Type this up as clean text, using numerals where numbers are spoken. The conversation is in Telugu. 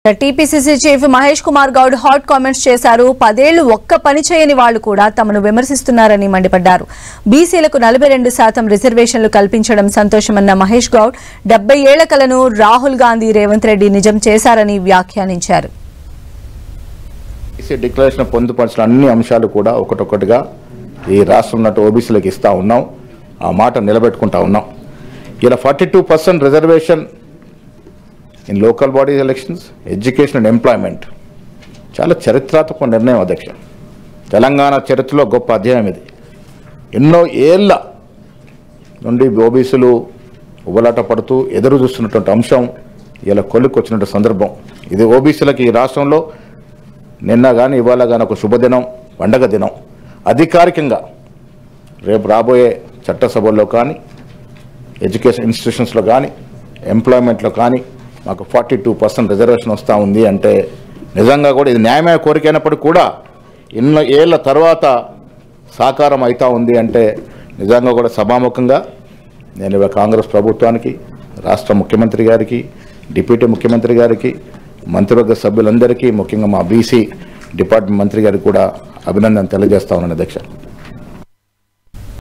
TPCC chief Mahesh Kumar Goud hot comments చేశారు. 10 ఏళ్లు ఒక్క పని చేయని వాళ్లు కూడా తమను విమర్శిస్తున్నారని మండిపడ్డారు. బీసీలకు 42% రిజర్వేషన్లు కల్పించడం సంతోషమన్న మహేష్ గౌడ్ 70 ఏళ్ల కలను రాహుల్ గాంధీ రేవంత్ రెడ్డి నిజం చేశారని వ్యాఖ్యానించారు. బీసీ డిక్లరేషన్ పొందుపరిచిన అన్ని అంశాలు కూడా ఒకటొకటిగా ఈ రాష్ట్రంలో ఓబీసీలకు ఇస్తా ఉన్నాం. ఆ మాట నిలబెట్టుకుంటా ఉన్నాం. ఇలా 42% reservation in local bodies elections, education and employment చాలా చరిత్రాత్మక నిర్ణయం అధ్యక్ష. తెలంగాణ చరిత్రలో గొప్ప అధ్యాయం ఇది. ఎన్నో ఏళ్ల నుండి ఓబీసీలు ఉబలాట పడుతూ ఎదురు చూస్తున్నటువంటి అంశం ఇలా కొలుక్కొచ్చినటువంటి సందర్భం ఇది. ఓబీసీలకు ఈ రాష్ట్రంలో నిన్న కానీ ఇవాళ కానీ ఒక శుభదినం, పండగ దినం. అధికారికంగా రేపు రాబోయే చట్టసభల్లో కానీ, ఎడ్యుకేషన్ ఇన్స్టిట్యూషన్స్లో కానీ, ఎంప్లాయ్మెంట్లో కానీ మాకు 42% రిజర్వేషన్ వస్తూ ఉంది అంటే నిజంగా కూడా ఇది న్యాయమైన కోరిక అయినప్పటికీ కూడా ఎన్నో ఏళ్ల తర్వాత సాకారం అవుతూ ఉంది అంటే నిజంగా కూడా సభాముఖంగా నేను కాంగ్రెస్ ప్రభుత్వానికి, రాష్ట్ర ముఖ్యమంత్రి గారికి, డిప్యూటీ ముఖ్యమంత్రి గారికి, మంత్రివర్గ సభ్యులందరికీ, ముఖ్యంగా మా బీసీ డిపార్ట్మెంట్ మంత్రి గారికి కూడా అభినందన తెలియజేస్తా ఉన్నాను అధ్యక్ష.